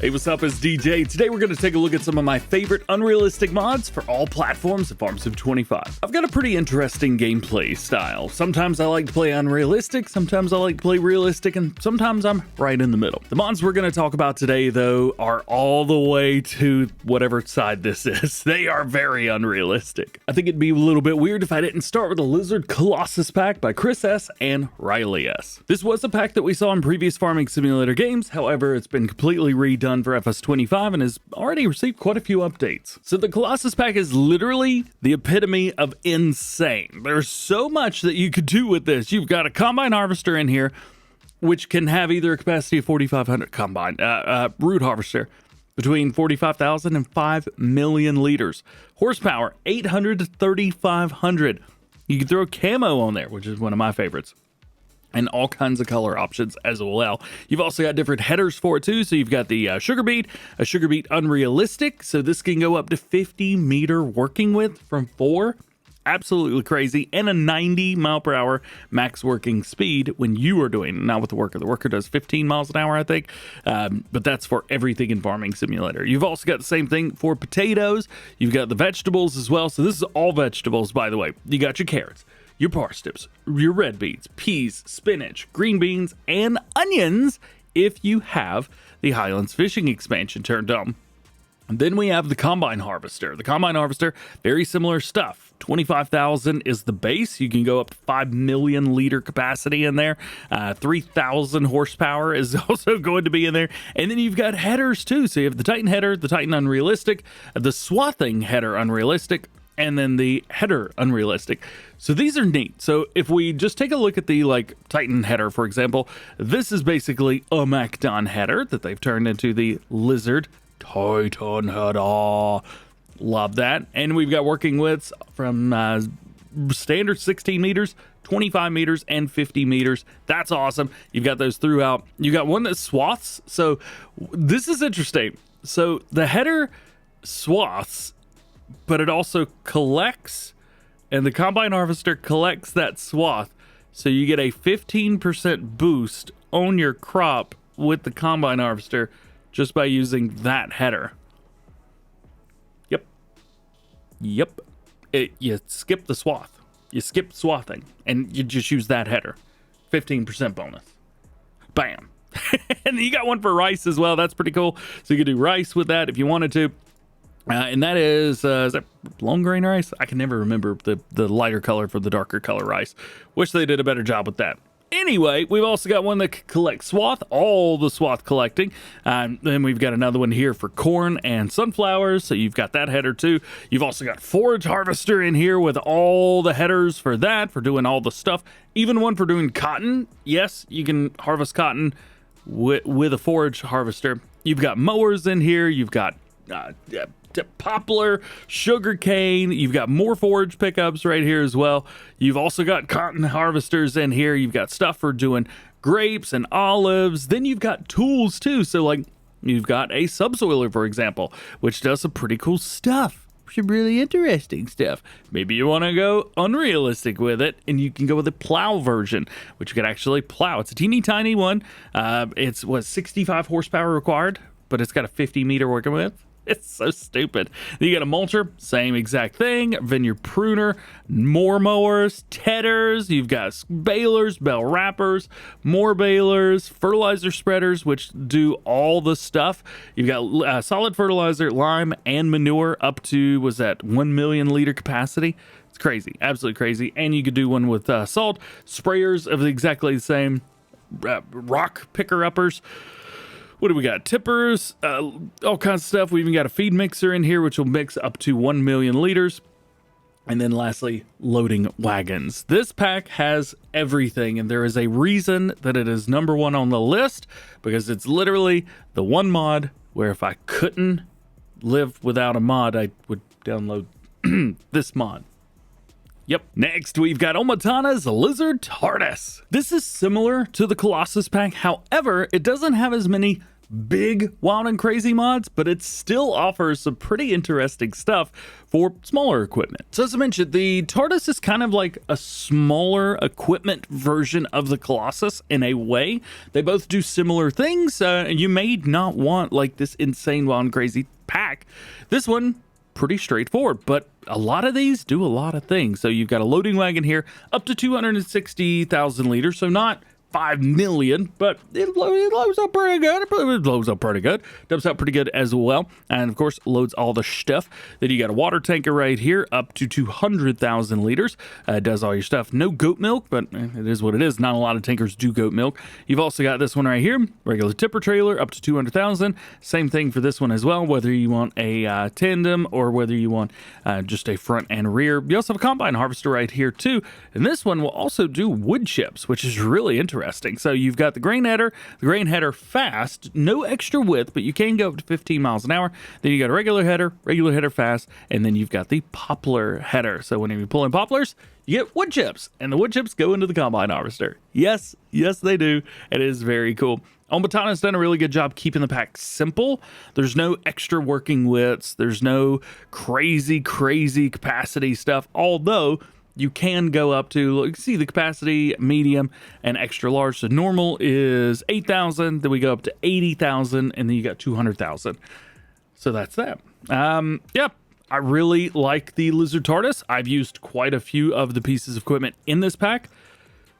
Hey, what's up? It's DJ. Today we're going to take a look at some of my favorite unrealistic mods for all platforms of Farm Sim 25. I've got a pretty interesting gameplay style. Sometimes I like to play unrealistic, sometimes I like to play realistic, and sometimes I'm right in the middle. The mods we're going to talk about today, though, are all the way to whatever side this is. They are very unrealistic. I think it'd be a little bit weird if I didn't start with a Lizard Colossus pack by Chris S. and Riley S. This was a pack that we saw in previous Farming Simulator games, however, it's been completely redone for FS25 and has already received quite a few updates. So the Colossus pack is literally the epitome of insane. There's so much that you could do with this. You've got a combine harvester in here, which can have either a capacity of 4,500 combine, root harvester, between 45,000 and 5 million liters. Horsepower, 800 to 3,500. You can throw camo on there, which is one of my favorites. And all kinds of color options as well. You've also got different headers for it too. So you've got the Sugar Beet, a Sugar Beet Unrealistic. So this can go up to 50 meter working width from 4. Absolutely crazy. And a 90 mile per hour max working speed when you are doing, not with the worker. The worker does 15 miles an hour, I think. But that's for everything in Farming Simulator. You've also got the same thing for potatoes. You've got the vegetables as well. So this is all vegetables, by the way. You got your carrots, your parsnips, your red beans, peas, spinach, green beans, and onions if you have the Highlands Fishing expansion turned on. And then we have the Combine Harvester. The Combine Harvester, very similar stuff. 25,000 is the base. You can go up to 5 million liter capacity in there. 3,000 horsepower is also going to be in there. And then you've got headers too. So you have the Titan header, the Titan Unrealistic, the Swathing header Unrealistic, and then the header Unrealistic. So these are neat. So if we just take a look at the Titan header, for example, this is basically a MacDon header that they've turned into the Lizard Titan header. Love that. And we've got working widths from standard 16 meters, 25 meters, and 50 meters. That's awesome. You've got those throughout. You got one that swaths. So this is interesting. So the header swaths, but it also collects, and the combine harvester collects that swath. So you get a 15% boost on your crop with the combine harvester just by using that header. Yep. You skip the swath. You skip swathing, and you just use that header. 15% bonus. Bam. And you got one for rice as well. That's pretty cool. So you could do rice with that if you wanted to. And that is that long grain rice? I can never remember the lighter color for the darker color rice. Wish they did a better job with that. Anyway, we've also got one that collects swath, all the swath collecting. Then we've got another one here for corn and sunflowers. So you've got that header too. You've also got forage harvester in here with all the headers for that, for doing all the stuff. Even one for doing cotton. Yes, you can harvest cotton with a forage harvester. You've got mowers in here. You've got poplar, sugarcane. You've got more forage pickups right here as well. You've also got cotton harvesters in here. You've got stuff for doing grapes and olives. Then you've got tools too. So you've got a subsoiler, for example, which does some pretty cool stuff. Some really interesting stuff. Maybe you want to go unrealistic with it, and you can go with the plow version, which you could actually plow. It's a teeny tiny one. It's 65 horsepower required, but it's got a 50 meter working width. It's so stupid. You got a mulcher, same exact thing. Vineyard pruner, more mowers, tedders. You've got balers, bell wrappers, more balers, fertilizer spreaders, which do all the stuff. You've got solid fertilizer, lime, and manure up to, 1 million liter capacity. It's crazy, absolutely crazy. And you could do one with salt, sprayers of exactly the same, rock picker-uppers. What do we got? Tippers, all kinds of stuff. We even got a feed mixer in here, which will mix up to 1 million liters. And then lastly, loading wagons. This pack has everything, and there is a reason that it is number one on the list, because it's literally the one mod where if I couldn't live without a mod, I would download this mod. Yep. Next, we've got Omatana's Lizard Tardis. This is similar to the Colossus pack. However, it doesn't have as many big, wild, and crazy mods, but it still offers some pretty interesting stuff for smaller equipment. So as I mentioned, the Tardis is kind of like a smaller equipment version of the Colossus in a way. They both do similar things. You may not want like this insane, wild, and crazy pack. This one, pretty straightforward, but a lot of these do a lot of things. So you've got a loading wagon here up to 260,000 liters, so not 5 million, but it loads up pretty good. It loads up pretty good. Dumps out pretty good as well. And of course, loads all the stuff. Then you got a water tanker right here up to 200,000 liters. Does all your stuff. No goat milk, but it is what it is. Not a lot of tankers do goat milk. You've also got this one right here, regular tipper trailer up to 200,000. Same thing for this one as well, whether you want a tandem or whether you want just a front and rear. You also have a combine harvester right here too. And this one will also do wood chips, which is really interesting. So you've got the grain header fast, no extra width, but you can go up to 15 miles an hour. Then you got a regular header fast, and then you've got the poplar header. So whenever you're pulling poplars, you get wood chips, and the wood chips go into the combine harvester. Yes, they do. It is very cool. Ombutana's done a really good job keeping the pack simple. There's no extra working widths. There's no crazy capacity stuff, although you can go up to, you see the capacity, medium, and extra large. So normal is 8,000, then we go up to 80,000, and then you got 200,000. So that's that. Yep, I really like the Lizard Tardis. I've used quite a few of the pieces of equipment in this pack.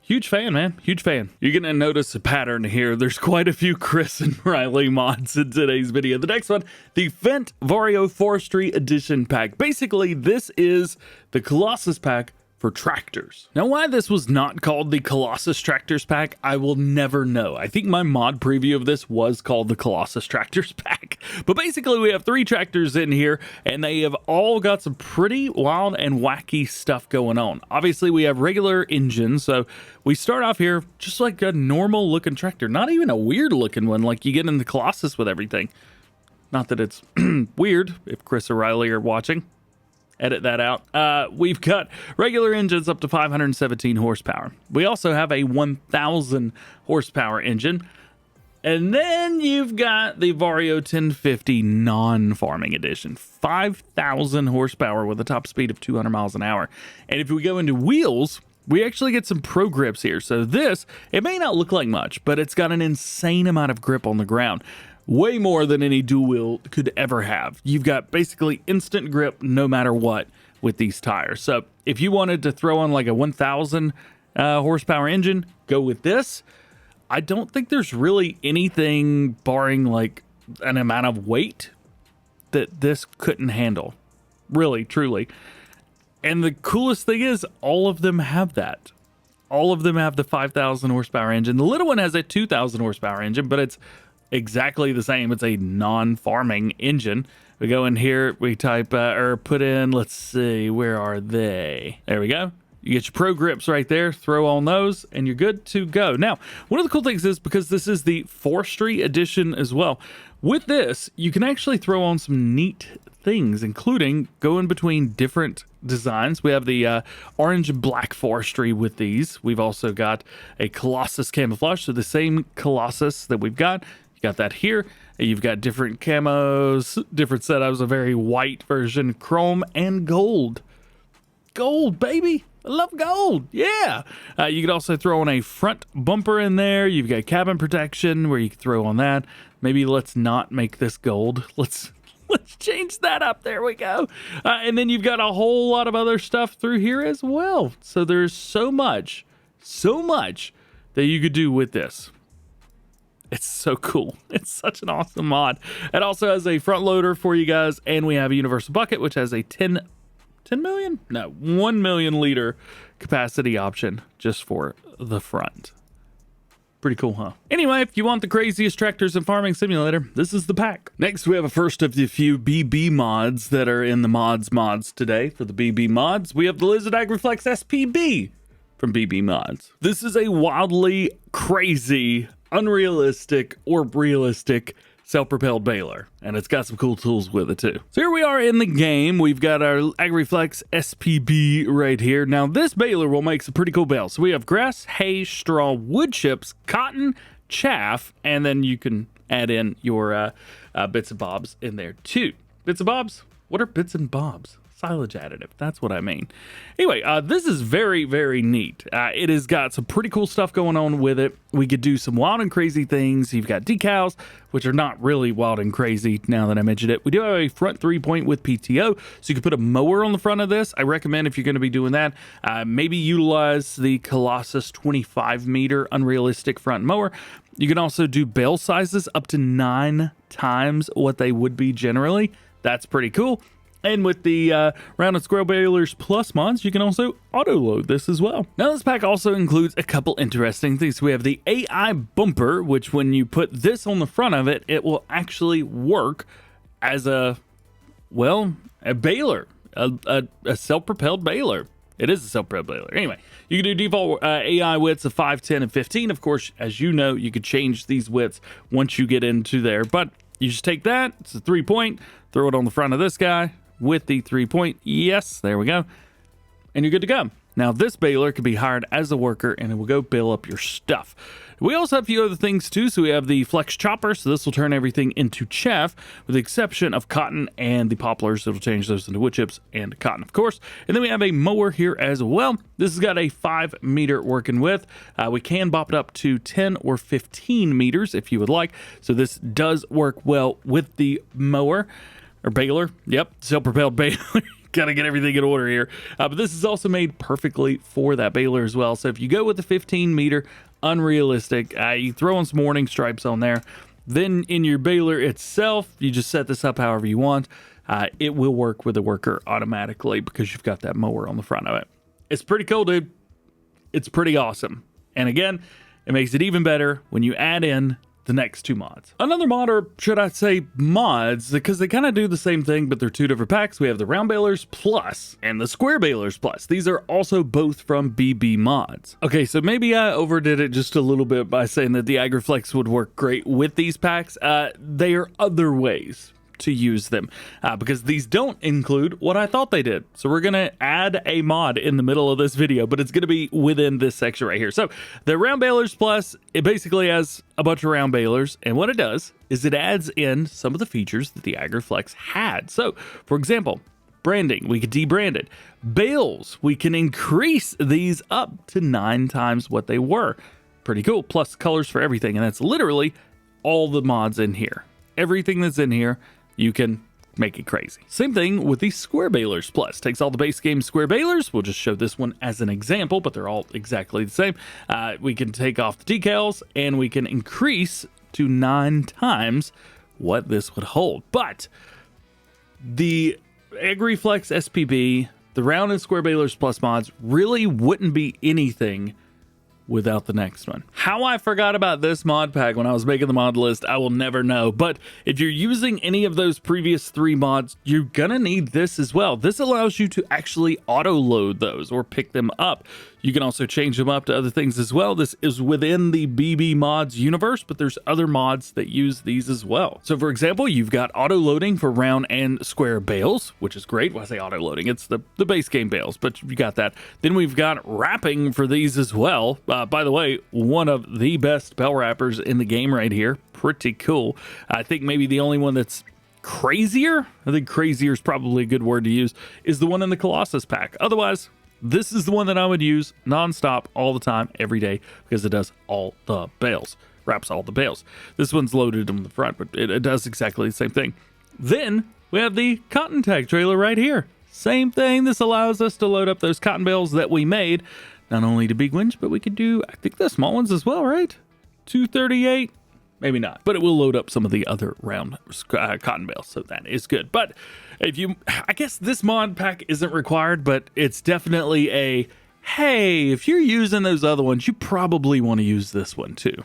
Huge fan, man. Huge fan. You're going to notice a pattern here. There's quite a few Chris and Riley mods in today's video. The next one, the Fendt Vario Forestry Edition pack. Basically, this is the Colossus pack for tractors. Now, why this was not called the Colossus Tractors pack, I will never know. I think my mod preview of this was called the Colossus Tractors pack. But basically, we have 3 tractors in here, and they have all got some pretty wild and wacky stuff going on. Obviously, we have regular engines, so we start off here just like a normal looking tractor. Not even a weird looking one like you get in the Colossus with everything. Not that it's weird if Chris or Riley are watching. Edit that out. We've got regular engines up to 517 horsepower. We also have a 1,000 horsepower engine. And then you've got the Vario 1050 non-farming edition. 5,000 horsepower with a top speed of 200 miles an hour. And if we go into wheels, we actually get some pro grips here. So this, it may not look like much, but it's got an insane amount of grip on the ground. Way more than any dual wheel could ever have. You've got basically instant grip no matter what with these tires. So if you wanted to throw on like a 1,000 horsepower engine, go with this. I don't think there's really anything barring like an amount of weight that this couldn't handle. Really, truly. And the coolest thing is all of them have that. All of them have the 5,000 horsepower engine. The little one has a 2,000 horsepower engine, but it's exactly the same. It's a non-farming engine. We go in here, we type or put in, let's see, where are they? There we go. You get your pro grips right there, throw on those, and you're good to go. Now, one of the cool things is because this is the Forestry edition as well, with this, you can actually throw on some neat things, including going between different designs. We have the orange and black forestry with these. We've also got a Colossus camouflage, so the same Colossus that we've got. You got that here. You've got different camos, different setups, a very white version, chrome and gold. Gold, baby. I love gold. Yeah. You could also throw on a front bumper in there. You've got cabin protection where you can throw on that. Maybe let's not make this gold. Let's change that up. There we go. And then you've got a whole lot of other stuff through here as well. So there's so much that you could do with this. It's so cool. It's such an awesome mod. It also has a front loader for you guys, and we have a universal bucket, which has a 10 million? No, 1 million liter capacity option just for the front. Pretty cool, huh? Anyway, if you want the craziest tractors in Farming Simulator, this is the pack. Next, we have a first of the few BB mods that are in the mods today. For the BB mods, we have the Lizard Agriflex SPB from BB Mods. This is a wildly crazy, unrealistic, or realistic self-propelled baler, and it's got some cool tools with it too. So here we are in the game. We've got our Agriflex SPB right here. Now this baler will make some pretty cool bales. So we have grass, hay, straw, wood chips, cotton, chaff, and then you can add in your bits and bobs in there too. Bits and bobs? What are bits and bobs? Silage additive, that's what I mean. Anyway, this is very, very neat. It has got some pretty cool stuff going on with it. We could do some wild and crazy things. You've got decals, which are not really wild and crazy now that I mentioned it. We do have a front 3-point with PTO, so you can put a mower on the front of this. I recommend if you're going to be doing that, maybe utilize the Colossus 25 meter Unrealistic front mower. You can also do bale sizes up to 9 times what they would be generally. That's pretty cool. And with the round and square Balers Plus mods, you can also auto-load this as well. Now, this pack also includes a couple interesting things. We have the AI bumper, which when you put this on the front of it, it will actually work as a baler, a self-propelled baler. It is a self-propelled baler. Anyway, you can do default AI widths of 5, 10, and 15. Of course, as you know, you could change these widths once you get into there. But you just take that, it's a 3-point, throw it on the front of this guy, with the 3-point. Yes, there we go. And you're good to go. Now, this baler can be hired as a worker and it will go bale up your stuff. We also have a few other things too. So we have the flex chopper. So this will turn everything into chaff with the exception of cotton and the poplars. It'll change those into wood chips and cotton, of course. And then we have a mower here as well. This has got a 5 meter working width. We can bop it up to 10 or 15 meters if you would like. So this does work well with the mower. Or baler. Yep, self-propelled baler. Gotta get everything in order here. But this is also made perfectly for that baler as well. So if you go with the 15 meter Unrealistic, you throw on some warning stripes on there. Then in your baler itself, you just set this up however you want. It will work with the worker automatically because you've got that mower on the front of it. It's pretty cool, dude. It's pretty awesome. And again, it makes it even better when you add in the next 2 mods. Another mod, or should I say mods, because they kind of do the same thing, but they're 2 different packs. We have the Round Balers Plus and the Square Balers Plus. These are also both from BB Mods. Okay, so maybe I overdid it just a little bit by saying that the Agriflex would work great with these packs. There are other ways to use them because these don't include what I thought they did. So we're gonna add a mod in the middle of this video, but it's gonna be within this section right here. So the Round Balers Plus, it basically has a bunch of round balers, and what it does is it adds in some of the features that the Agriflex had. So for example, branding, we could debrand it. Bales, we can increase these up to 9 times what they were. Pretty cool. Plus colors for everything, and that's literally all the mods in here. Everything that's in here, you can make it crazy. Same thing with the Square Balers Plus. Takes all the base game Square Balers. We'll just show this one as an example, but they're all exactly the same. We can take off the decals and we can increase to 9 times what this would hold. But the Agriflex SPB, the Round and Square Balers Plus mods really wouldn't be anything without the next one. How I forgot about this mod pack when I was making the mod list, I will never know. But if you're using any of those previous 3 mods, you're gonna need this as well. This allows you to actually auto load those or pick them up. You can also change them up to other things as well. This is within the BB mods universe, but there's other mods that use these as well. So for example, you've got auto loading for round and square bales, which is great. When I say auto loading, it's the base game bales, but you got that. Then we've got wrapping for these as well. By the way, one of the best bell wrappers in the game right here. Pretty cool. I think maybe the only one that's crazier, I think crazier is probably a good word to use, is the one in the Colossus pack. Otherwise, this is the one that I would use nonstop all the time, every day, because it does all the bales, wraps all the bales. This one's loaded on the front, but it does exactly the same thing. Then we have the cotton tag trailer right here. Same thing. This allows us to load up those cotton bales that we made, not only the big ones, but we could do, I think, the small ones as well, right? 238. Maybe not, but it will load up some of the other round cotton bales, so that is good. But if you, I guess this mod pack isn't required, but it's definitely a, hey, if you're using those other ones, you probably want to use this one too.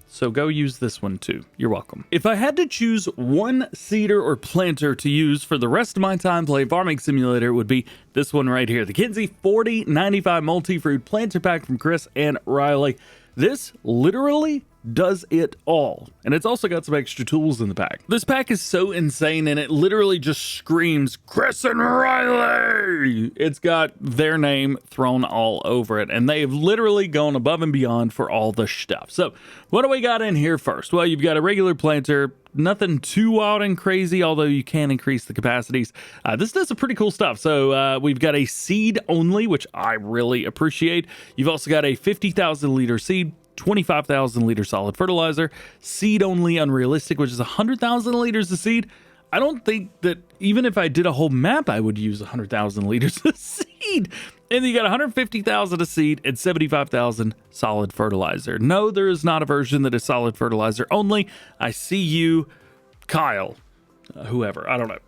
So go use this one too. You're welcome. If I had to choose one seeder or planter to use for the rest of my time playing Farming Simulator, it would be this one right here, the Kinze 4095 Multi-Fruit Planter Pack from Chris and Riley. This literally does it all. And it's also got some extra tools in the pack. This pack is so insane, and it literally just screams Chris and Riley. It's got their name thrown all over it, and they've literally gone above and beyond for all the stuff. So what do we got in here first? Well, you've got a regular planter, nothing too wild and crazy, although you can increase the capacities. This does some pretty cool stuff. So we've got a seed only, which I really appreciate. You've also got a 50,000 liter seed, 25,000 liter solid fertilizer, seed only unrealistic, which is 100,000 liters of seed. I don't think that even if I did a whole map, I would use 100,000 liters of seed. And you got 150,000 of seed and 75,000 solid fertilizer. No, there is not a version that is solid fertilizer only. I see you, Kyle. Whoever, I don't know.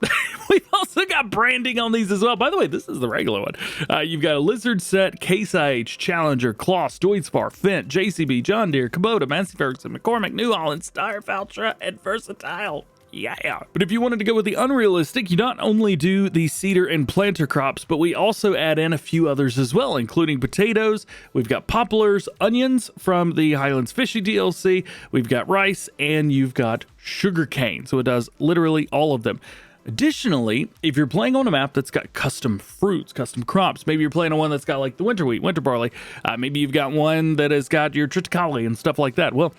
We've also got branding on these as well. By the way, this is the regular one. You've got a Lizard set, Case IH, Challenger, Kloss, Deutzfar, Fendt, JCB, John Deere, Kubota, Massey Ferguson, McCormick, New Holland, Steyr, Valtra, and Versatile. Yeah. But if you wanted to go with the unrealistic, you not only do the cedar and planter crops, but we also add in a few others as well, including potatoes. We've got poplars, onions from the Highlands Fishy DLC. We've got rice, and you've got sugar cane. So it does literally all of them. Additionally, if you're playing on a map that's got custom fruits, custom crops, maybe you're playing on one that's got like the winter wheat, winter barley, maybe you've got one that has got your triticale and stuff like that. Well,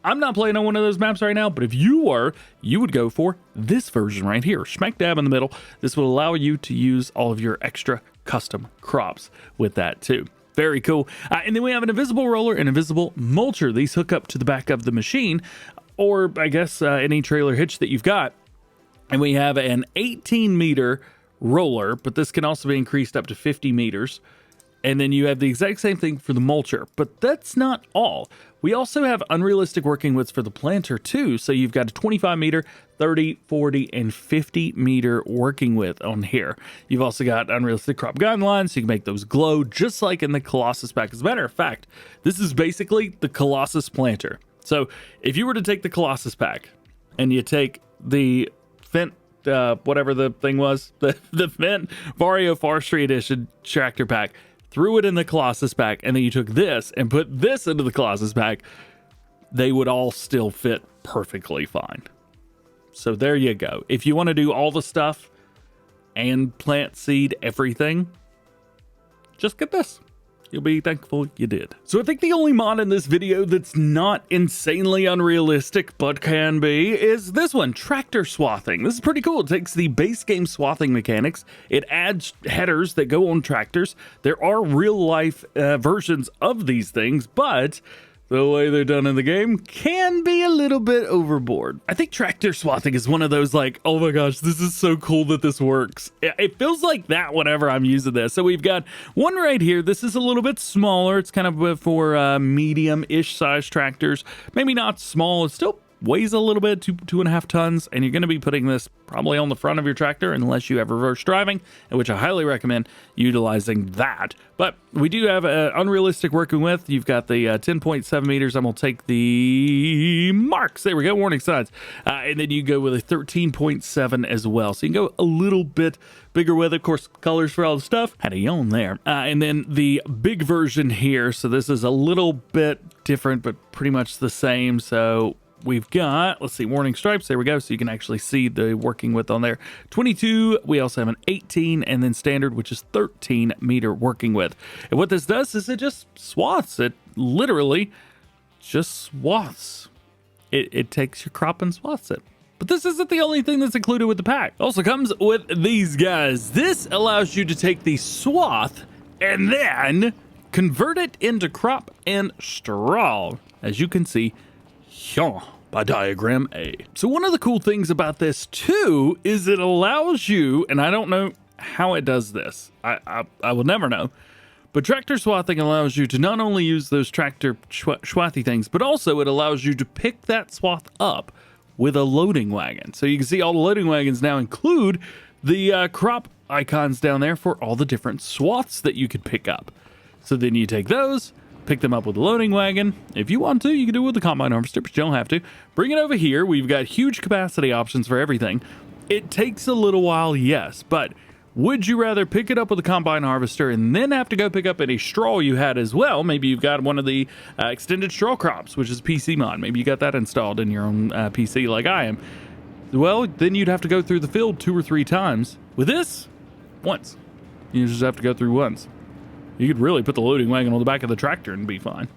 I'm not playing on one of those maps right now, but if you were, you would go for this version right here, smack dab in the middle. This will allow you to use all of your extra custom crops with that too. Very cool. And then we have an invisible roller and invisible mulcher. These hook up to the back of the machine, or I guess any trailer hitch that you've got. And we have an 18 meter roller, but this can also be increased up to 50 meters. And then you have the exact same thing for the mulcher, but that's not all. We also have unrealistic working widths for the planter too. So you've got a 25 meter, 30, 40, and 50 meter working width on here. You've also got unrealistic crop guidelines, so you can make those glow just like in the Colossus pack. As a matter of fact, this is basically the Colossus planter. So if you were to take the Colossus pack and you take the Fendt, whatever the thing was, the Fendt Vario Forestry Edition tractor pack, threw it in the Colossus pack, and then you took this and put this into the Colossus pack, they would all still fit perfectly fine. So there you go. If you want to do all the stuff and plant, seed, everything, just get this. You'll be thankful you did. So I think the only mod in this video that's not insanely unrealistic, but can be, is this one, tractor swathing. This is pretty cool. It takes the base game swathing mechanics. It adds headers that go on tractors. There are real life versions of these things, but the way they're done in the game can be a little bit overboard. I think tractor swathing is one of those like, oh my gosh, this is so cool that this works. It feels like that whenever I'm using this. So we've got one right here. This is a little bit smaller. It's kind of for medium-ish size tractors. Maybe not small. It still weighs a little bit, 2.5 tons, and you're going to be putting this probably on the front of your tractor unless you have reverse driving, which I highly recommend utilizing that. But we do have an unrealistic working width. You've got the 10.7 meters. I'm going to take the marks. There we go, warning signs. And then you go with a 13.7 as well. So you can go a little bit bigger with it. Of course, colors for all the stuff. Had a yawn there. And then the big version here. So this is a little bit different, but pretty much the same. So we've got, let's see, warning stripes. There we go. So you can actually see the working width on there. 22. We also have an 18, and then standard, which is 13 meter working width. And what this does is it just swaths. It literally just swaths. It takes your crop and swaths it. But this isn't the only thing that's included with the pack. It also comes with these guys. This allows you to take the swath and then convert it into crop and straw. As you can see, by diagram A. So one of the cool things about this too is it allows you, and I don't know how it does this, I will never know, but tractor swathing allows you to not only use those tractor swathy things, but also it allows you to pick that swath up with a loading wagon. So you can see all the loading wagons now include the crop icons down there for all the different swaths that you could pick up. So then you take those, pick them up with a loading wagon. If you want to, you can do it with the combine harvester, but you don't have to. Bring it over here. We've got huge capacity options for everything. It takes a little while, yes, but Would you rather pick it up with a combine harvester and then have to go pick up any straw you had as well? Maybe you've got one of the extended straw crops, which is a PC mod. Maybe you got that installed in your own PC like I am. Well, then you'd have to go through the field 2 or 3 times. With this, once. You just have to go through once. You could really put the loading wagon on the back of the tractor and be fine.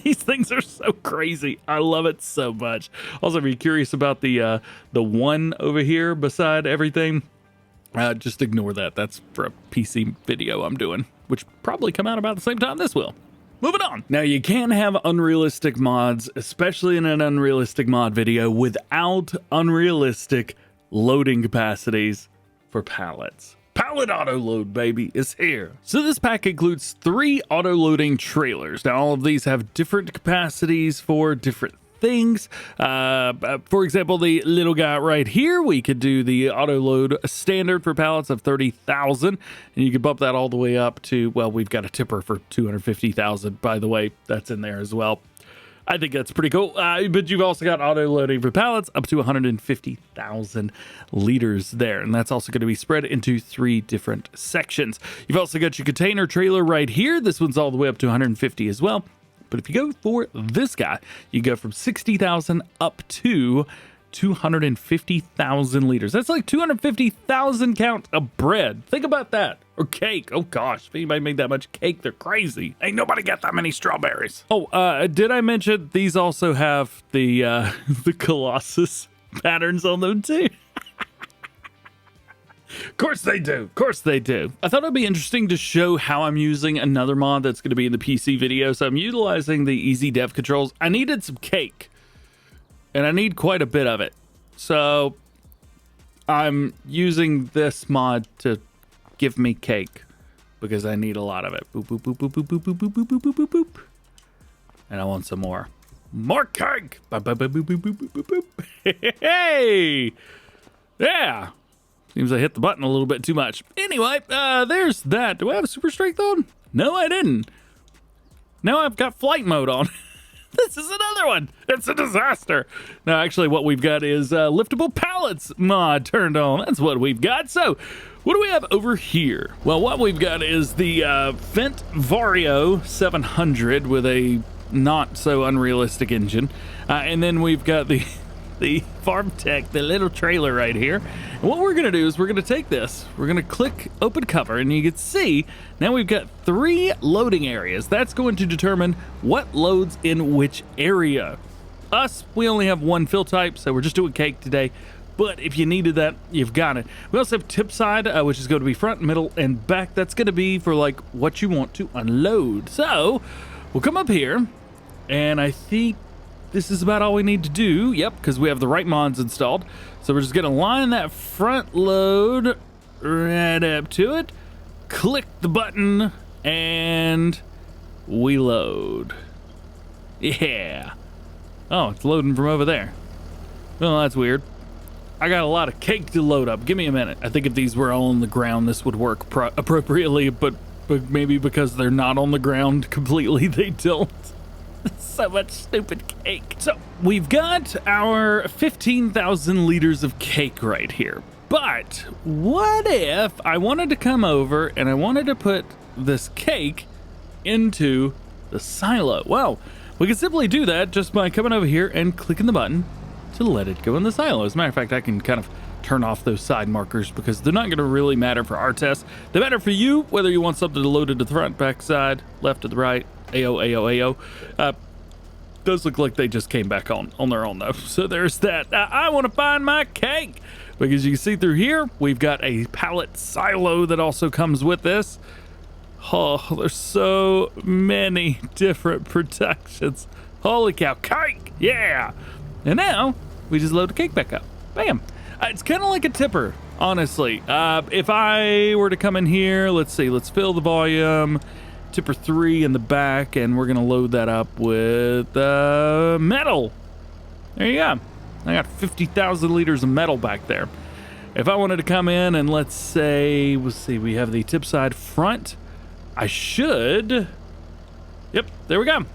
These things are so crazy. I love it so much. Also, if you're curious about the one over here beside everything, just ignore that. That's for a PC video I'm doing, which probably come out about the same time this will. Moving on. Now, you can't have unrealistic mods, especially in an unrealistic mod video, without unrealistic loading capacities for pallets. Pallet Autoload, baby, is here. So this pack includes 3 auto-loading trailers. Now, all of these have different capacities for different things. For example, the little guy right here, we could do the auto-load standard for pallets of 30,000, and you could bump that all the way up to, well, we've got a tipper for 250,000, by the way. That's in there as well. I think that's pretty cool. But you've also got auto loading for pallets up to 150,000 liters there. And that's also going to be spread into 3 different sections. You've also got your container trailer right here. This one's all the way up to 150 as well. But if you go for this guy, you go from 60,000 up to 250,000 liters. That's like 250,000 count of bread. Think about that. Or cake. Oh gosh, if anybody made that much cake, they're crazy. Ain't nobody got that many strawberries. Oh, did I mention these also have the the Colossus patterns on them too? Of course they do. Of course they do. I thought it'd be interesting to show how I'm using another mod that's going to be in the PC video. So I'm utilizing the easy dev controls. I needed some cake, and I need quite a bit of it. So I'm using this mod to give me cake because I need a lot of it. Boop, boop, boop, boop, boop, boop, boop, boop, boop, boop, boop, boop. And I want some more. More cake! Boop, boop, boop, boop, boop, boop, boop, boop. Hey! Yeah! Seems I hit the button a little bit too much. Anyway, there's that. Do I have a super strength on? No, I didn't. Now I've got flight mode on. This is another one. It's a disaster. No, actually, what we've got is Liftable Pallets mod turned on. That's what we've got. So, what do we have over here? Well, what we've got is the Fendt Vario 700 with a not so unrealistic engine. And then we've got the Farm Tech, the little trailer right here. And what we're gonna do is we're gonna take this, we're gonna click open cover, and you can see now we've got 3 loading areas. That's going to determine what loads in which area. Us, we only have 1 fill type, so we're just doing cake today. But if you needed that, you've got it. We also have tip side, which is going to be front, middle, and back. That's going to be for like what you want to unload. So we'll come up here, and I think this is about all we need to do. Yep, because we have the right mods installed. So we're just going to line that front load right up to it. Click the button, and we load. Yeah. Oh, it's loading from over there. Well, that's weird. I got a lot of cake to load up. Give me a minute. I think if these were all on the ground, this would work appropriately, but maybe because they're not on the ground completely, they don't. So much stupid cake. So we've got our 15,000 liters of cake right here. But what if I wanted to come over and I wanted to put this cake into the silo? Well, we can simply do that just by coming over here and clicking the button to let it go in the silo. As a matter of fact, I can kind of turn off those side markers because they're not going to really matter for our test. They matter for you, whether you want something loaded to the front, back side, left to the right. Ayo. Those look like they just came back on their own though. So there's that. I want to find my cake because you can see through here, we've got a pallet silo that also comes with this. Oh, there's so many different protections. Holy cow, cake, yeah. And now we just load the cake back up, bam. It's kind of like a tipper, honestly. If I were to come in here, let's see, let's fill the volume. Tipper 3 in the back, and we're gonna load that up with metal. There you go. I got 50,000 liters of metal back there. If I wanted to come in and let's see, we have the tip side front. I should, yep, there we go.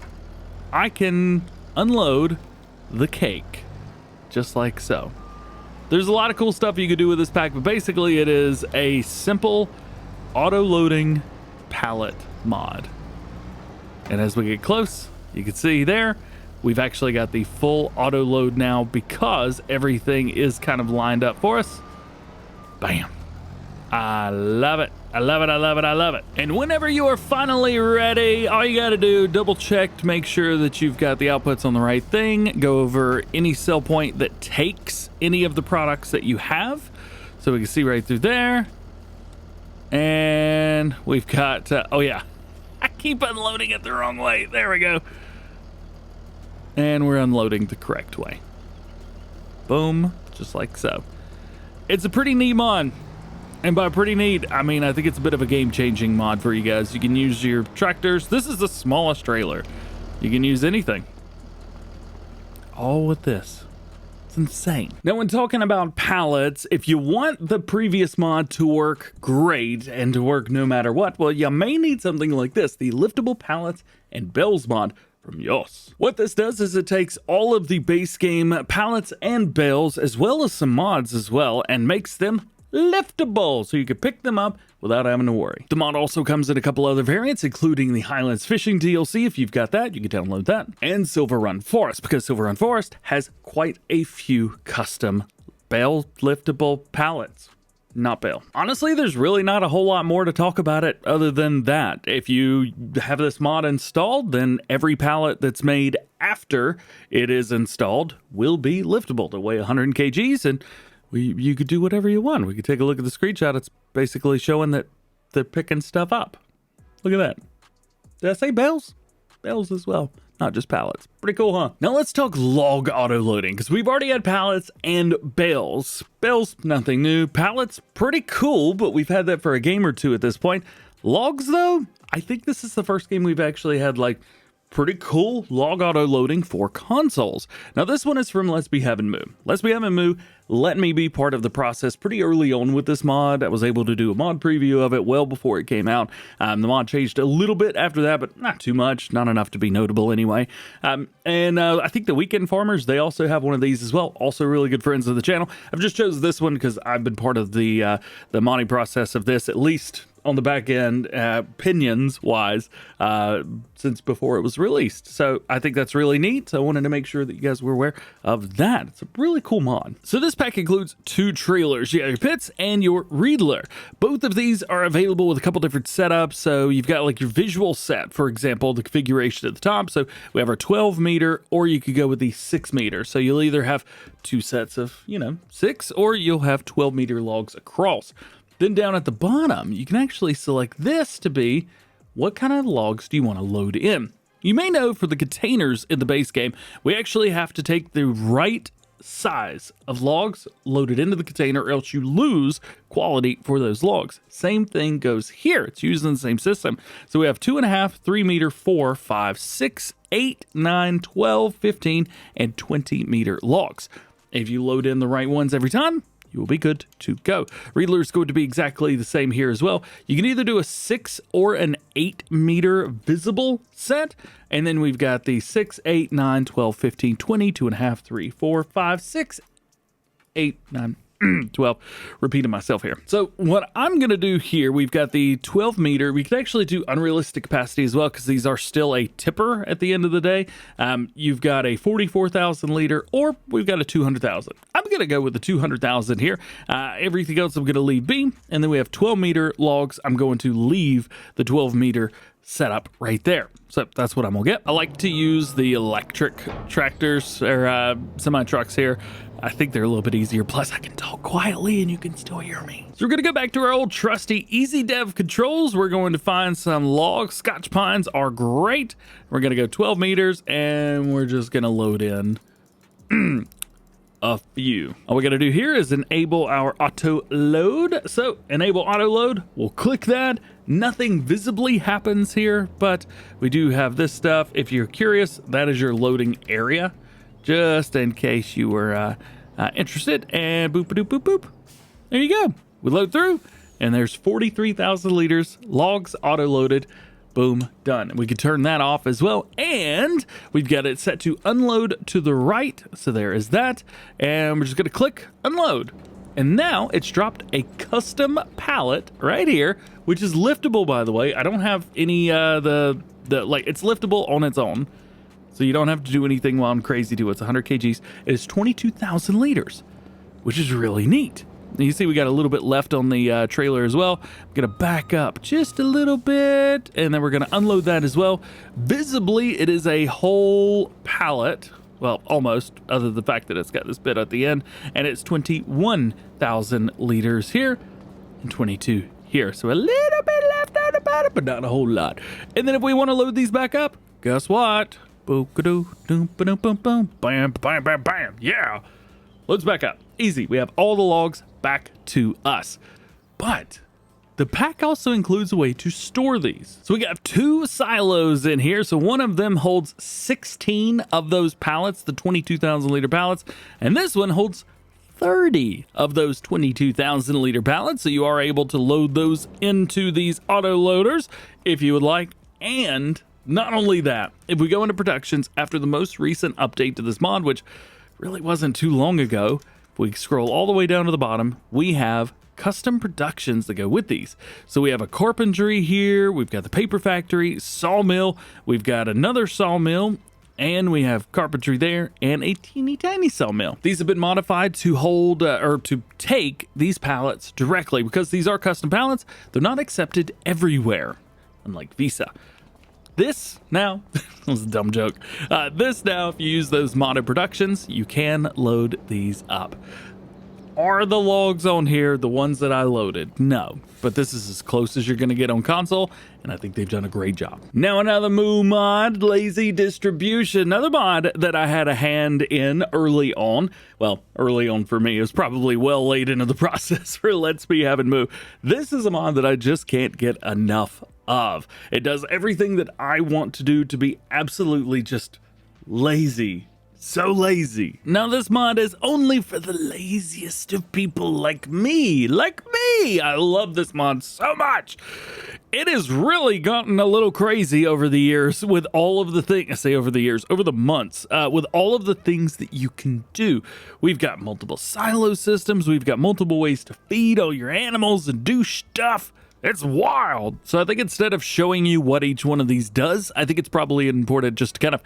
I can unload the cake, just like so. There's a lot of cool stuff you could do with this pack, but basically it is a simple auto-loading pallet mod. And as we get close, you can see there, we've actually got the full auto load now because everything is kind of lined up for us. Bam. I love it. I love it. I love it. I love it. And whenever you are finally ready, all you got to do, double check to make sure that you've got the outputs on the right thing. Go over any sell point that takes any of the products that you have. So we can see right through there. And we've got, oh yeah, I keep unloading it the wrong way. There we go. And we're unloading the correct way. Boom, just like so. It's a pretty neat mod. And by pretty neat, I mean, I think it's a bit of a game-changing mod for you guys. You can use your tractors. This is the smallest trailer. You can use anything. All with this. It's insane. Now, when talking about pallets, if you want the previous mod to work great and to work no matter what, well, you may need something like this, the Liftable Pallets and Bales mod from Yoss. What this does is it takes all of the base game pallets and bales, as well as some mods as well, and makes them liftable, so you can pick them up without having to worry. The mod also comes in a couple other variants, including the Highlands Fishing DLC. If you've got that, you can download that. And Silver Run Forest, because Silver Run Forest has quite a few custom bale liftable pallets. Not bale. Honestly, there's really not a whole lot more to talk about it other than that. If you have this mod installed, then every pallet that's made after it is installed will be liftable to weigh 100 kgs, and you could do whatever you want. We could take a look at the screenshot. It's basically showing that they're picking stuff up. Look at that. Did I say bales? Bales as well, not just pallets. Pretty cool, huh? Now let's talk log auto loading, because we've already had pallets and bales. Bales, nothing new. Pallets, pretty cool, but we've had that for a game or two at this point. Logs, though, I think this is the first game we've actually had, like, pretty cool log auto loading for consoles. Now this one is from Let's Be Havin' Moo. Let's Be Havin' Moo let me be part of the process pretty early on with this mod. I was able to do a mod preview of it well before it came out. The mod changed a little bit after that, but not too much, not enough to be notable anyway. I think the Weekend Farmers, they also have one of these as well. Also really good friends of the channel. I've just chosen this one because I've been part of the modding process of this, at least on the back end, opinions wise, since before it was released. So I think that's really neat. So I wanted to make sure that you guys were aware of that. It's a really cool mod. So this pack includes 2 trailers. You got your pits and your Reedler. Both of these are available with a couple different setups. So you've got like your visual set, for example, the configuration at the top. So we have our 12 meter, or you could go with the 6 meter. So you'll either have 2 sets of, 6, or you'll have 12 meter logs across. Then down at the bottom, you can actually select this to be what kind of logs do you want to load in. You may know for the containers in the base game, we actually have to take the right size of logs loaded into the container, or else you lose quality for those logs. Same thing goes here. It's using the same system. So we have 2.5, 3 meter, 4, 5, 6, 8, 9, 12, 15, and 20 meter logs. If you load in the right ones every time, you will be good to go. Reedler is going to be exactly the same here as well. You can either do a 6 or an 8 meter visible set. And then we've got the 6, 8, 9, 12, 15, 20, 2.5, 3, 4, 5, 6, 8, 9, 12. Repeating myself here. So what I'm going to do here, we've got the 12 meter. We could actually do unrealistic capacity as well, because these are still a tipper at the end of the day. You've got a 44,000 liter, or we've got a 200,000. I'm going to go with the 200,000 here. Everything else I'm going to leave be. And then we have 12 meter logs. I'm going to leave the 12 meter setup right there. So that's what I'm gonna get. I like to use the electric tractors or semi trucks here. I think they're a little bit easier. Plus I can talk quietly and you can still hear me. So we're gonna go back to our old trusty easy dev controls. We're going to find some logs. Scotch pines are great. We're gonna go 12 meters and we're just gonna load in a few. All we got to do here is enable our auto load. So enable auto load, we'll click that. Nothing visibly happens here, but we do have this stuff. If you're curious, that is your loading area, just in case you were interested. And boop, boop, boop, boop. There you go. We load through and there's 43,000 liters logs auto loaded Boom, done. And we can turn that off as well. And we've got it set to unload to the right. So there is that. And we're just going to click unload. And now it's dropped a custom pallet right here, which is liftable, by the way. I don't have any, it's liftable on its own. So you don't have to do anything wild and crazy to it. It's 100 kgs. It is 22,000 liters, which is really neat. You see we got a little bit left on the trailer as well. I'm going to back up just a little bit, and then we're going to unload that as well. Visibly, it is a whole pallet. Well, almost, other than the fact that it's got this bit at the end, and it's 21,000 liters here and 22 here. So a little bit left on the bottom, but not a whole lot. And then if we want to load these back up, guess what? Boom-a-doo, boom-ba-dum-bum-bum, bam, bam, bam, bam. Yeah. Loads back up. Easy. We have all the logs back to us. But the pack also includes a way to store these. So we got 2 silos in here. So one of them holds 16 of those pallets, the 22,000 liter pallets. And this one holds 30 of those 22,000 liter pallets. So you are able to load those into these auto loaders if you would like. And not only that, if we go into productions after the most recent update to this mod, which really wasn't too long ago, if we scroll all the way down to the bottom, we have custom productions that go with these. So we have a carpentry here, we've got the paper factory, sawmill, we've got another sawmill, and we have carpentry there and a teeny tiny sawmill. These have been modified to hold or to take these pallets directly. Because these are custom pallets, they're not accepted everywhere, unlike Visa. This now, that was a dumb joke. This now, if you use those modded productions, you can load these up. Are the logs on here the ones that I loaded? No, but this is as close as you're going to get on console, and I think they've done a great job. Now another Moo mod, lazy distribution. Another mod that I had a hand in early on. Well, early on for me. It was probably well late into the process for Let's Be Having Moo. This is a mod that I just can't get enough of. It does everything that I want to do to be absolutely just lazy. So lazy. Now this mod is only for the laziest of people like me. I love this mod so much. It has really gotten a little crazy over the years with all of the things, I say over the years, over the months, with all of the things that you can do. We've got multiple silo systems. We've got multiple ways to feed all your animals and do stuff. It's wild. So I think instead of showing you what each one of these does, I think it's probably important just to kind of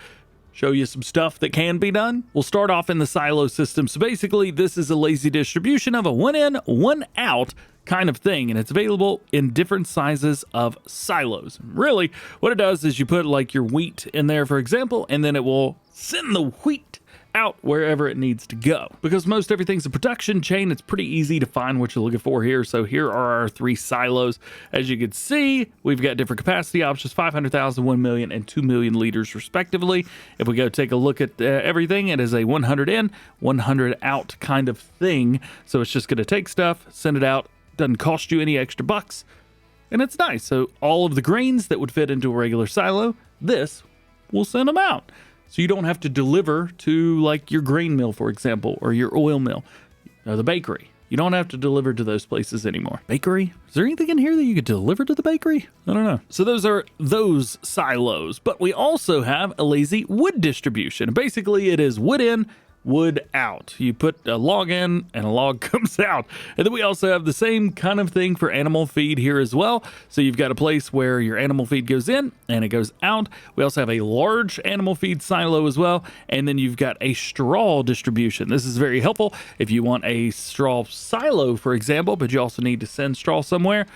show you some stuff that can be done. We'll start off in the silo system. So basically, this is a lazy distribution of a one in, one out kind of thing, and it's available in different sizes of silos. Really, what it does is you put like your wheat in there, for example, and then it will send the wheat out wherever it needs to go. Because most everything's a production chain, it's pretty easy to find what you're looking for here. So here are our 3 silos. As you can see, we've got different capacity options, 500,000, 1 million, and 2 million liters respectively. If we go take a look at everything, it is a 100 in, 100 out kind of thing. So it's just going to take stuff, send it out, doesn't cost you any extra bucks, and it's nice. So all of the grains that would fit into a regular silo, this will send them out. So you don't have to deliver to like your grain mill, for example, or your oil mill, or the bakery. You don't have to deliver to those places anymore. Bakery? Is there anything in here that you could deliver to the bakery? I don't know. So those are those silos, but we also have a lazy wood distribution. Basically, it is wood in, wood out. You put a log in and a log comes out. And then we also have the same kind of thing for animal feed here as well. So you've got a place where your animal feed goes in and it goes out. We also have a large animal feed silo as well. And then you've got a straw distribution. This is very helpful if you want a straw silo, for example, but you also need to send straw somewhere.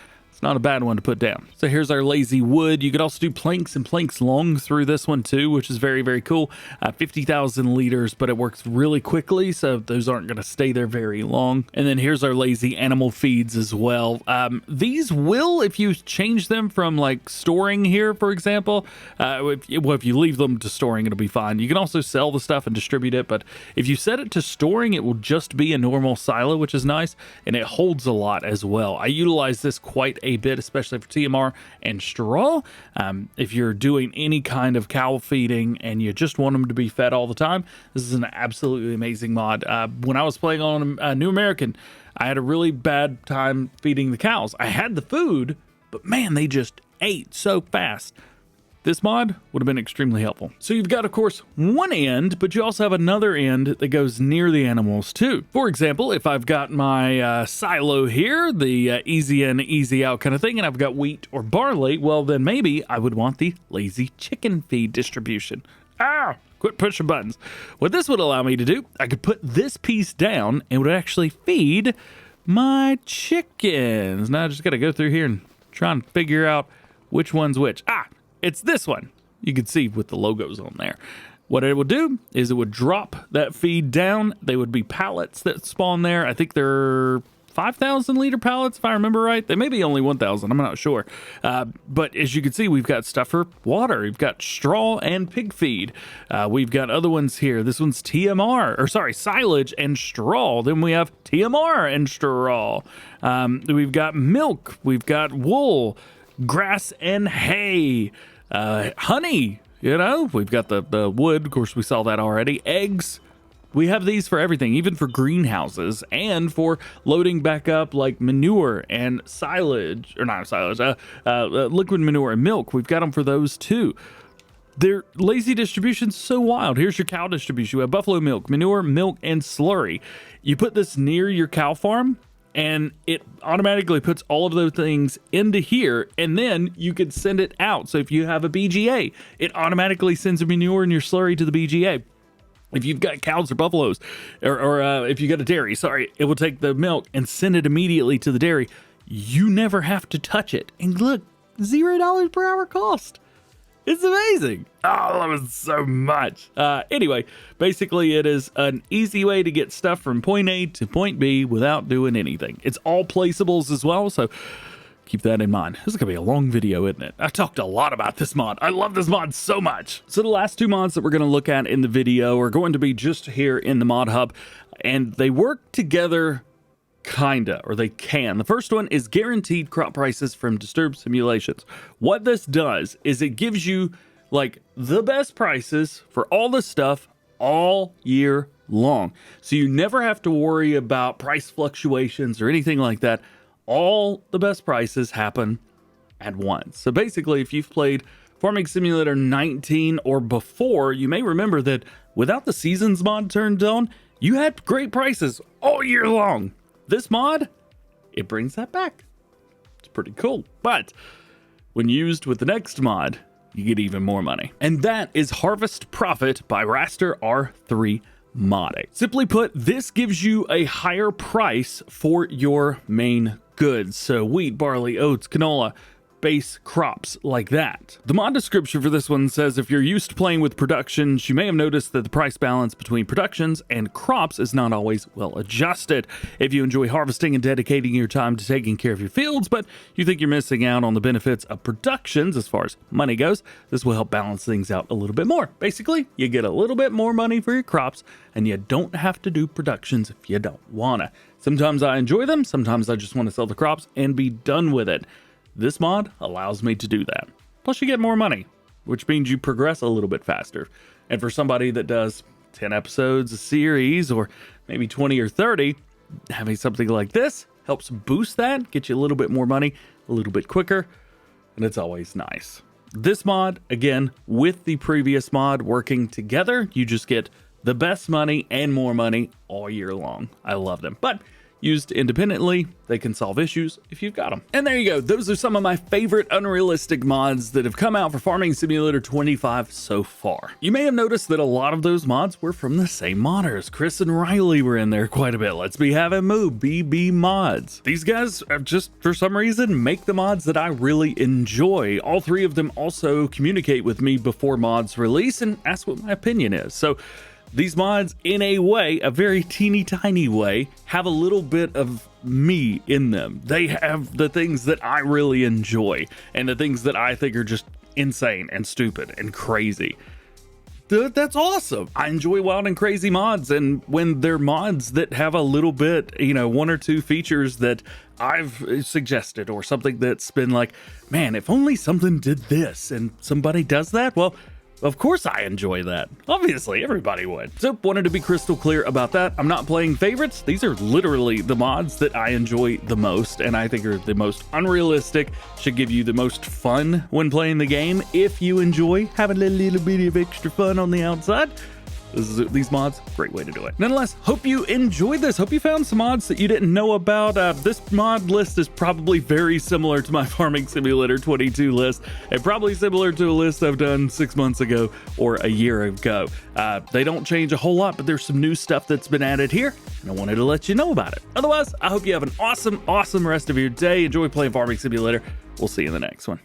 Not a bad one to put down. So here's our lazy wood. You could also do planks and planks long through this one too, which is very, very cool. 50,000 liters, but it works really quickly, so those aren't going to stay there very long. And then here's our lazy animal feeds as well. These will, if you change them from like storing here, for example, if you leave them to storing, it'll be fine. You can also sell the stuff and distribute it, but if you set it to storing, it will just be a normal silo, which is nice, and it holds a lot as well. I utilize this quite a bit, especially for TMR and straw. If you're doing any kind of cow feeding and you just want them to be fed all the time, this is an absolutely amazing mod. When I was playing on New American, I had a really bad time feeding the cows. I had the food, but man, they just 0.8 so fast. This mod would have been extremely helpful. So you've got, of course, one end, but you also have another end that goes near the animals too. For example, if I've got my silo here, the easy in, easy out kind of thing, and I've got wheat or barley, well, then maybe I would want the lazy chicken feed distribution. Quit pushing buttons. What this would allow me to do, I could put this piece down and it would actually feed my chickens. Now I just got to go through here and try and figure out which one's which. It's this one. You can see with the logos on there. What it would do is it would drop that feed down. They would be pallets that spawn there. I think they're 5,000 liter pallets, if I remember right. They may be only 1,000. I'm not sure. But as you can see, we've got stuff for water. We've got straw and pig feed. We've got other ones here. This one's silage and straw. Then we have TMR and straw. We've got milk. We've got wool, grass and hay. Honey, we've got the wood. Of course, we saw that already. Eggs. We have these for everything, even for greenhouses and for loading back up like manure and silage, or not silage, liquid manure and milk. We've got them for those too. Their lazy distribution's so wild. Here's your cow distribution. We have buffalo milk, manure, milk, and slurry. You put this near your cow farm, and it automatically puts all of those things into here, and then you could send it out. So if you have a BGA, it automatically sends your manure and your slurry to the BGA. If you've got cows or buffaloes, or if you got a dairy, it will take the milk and send it immediately to the dairy. You never have to touch it. And look, $0 per hour cost. It's amazing. I love it so much. Anyway, basically it is an easy way to get stuff from point A to point B without doing anything. It's all placeables as well, so keep that in mind. This is going to be a long video, isn't it? I talked a lot about this mod. I love this mod so much. So the last two mods that we're going to look at in the video are going to be just here in the mod hub, and they work together kinda, or they can. The first one is guaranteed crop prices from disturbed simulations. What this does is it gives you like the best prices for all the stuff all year long. So you never have to worry about price fluctuations or anything like that. All the best prices happen at once. So basically, if you've played Farming Simulator 19 or before, you may remember that without the seasons mod turned on, you had great prices all year long. This mod, it brings that back. It's pretty cool. But when used with the next mod, you get even more money. And that is Harvest Profit by Raster R3 modding. Simply put, this gives you a higher price for your main goods. So wheat, barley, oats, canola, base crops like that. The mod description for this one says if you're used to playing with productions, you may have noticed that the price balance between productions and crops is not always well adjusted. If you enjoy harvesting and dedicating your time to taking care of your fields, but you think you're missing out on the benefits of productions as far as money goes, this will help balance things out a little bit more. Basically, you get a little bit more money for your crops, and you don't have to do productions if you don't wanna. Sometimes I enjoy them, sometimes I just want to sell the crops and be done with it. This mod allows me to do that. Plus you get more money, which means you progress a little bit faster. And for somebody that does 10 episodes a series, or maybe 20 or 30, having something like this helps boost that, get you a little bit more money, a little bit quicker, and it's always nice. This mod, again, with the previous mod working together, you just get the best money and more money all year long. I love them. But used independently, they can solve issues if you've got them. And there you go. Those are some of my favorite unrealistic mods that have come out for Farming Simulator 25 so far. You may have noticed that a lot of those mods were from the same modders. Chris and Riley were in there quite a bit. Let's Be Having Moo, BB Mods. These guys are just, for some reason, make the mods that I really enjoy. All three of them also communicate with me before mods release and ask what my opinion is. So these mods, in a way, a very teeny tiny way, have a little bit of me in them. They have the things that I really enjoy and the things that I think are just insane and stupid and crazy. That's awesome. I enjoy wild and crazy mods, and when they're mods that have a little bit, one or two features that I've suggested or something that's been like, man, if only something did this and somebody does that, well, Of course I enjoy that. Obviously, everybody would. So, wanted to be crystal clear about that. I'm not playing favorites. These are literally the mods that I enjoy the most, and I think are the most unrealistic, should give you the most fun when playing the game if you enjoy having a little bit of extra fun on the outside. These mods, great way to do it. Nonetheless, hope you enjoyed this. Hope you found some mods that you didn't know about. This mod list is probably very similar to my Farming Simulator 22 list, and probably similar to a list I've done 6 months ago or a year ago. They don't change a whole lot, but there's some new stuff that's been added here, and I wanted to let you know about it. Otherwise, I hope you have an awesome rest of your day. Enjoy playing Farming Simulator. We'll see you in the next one.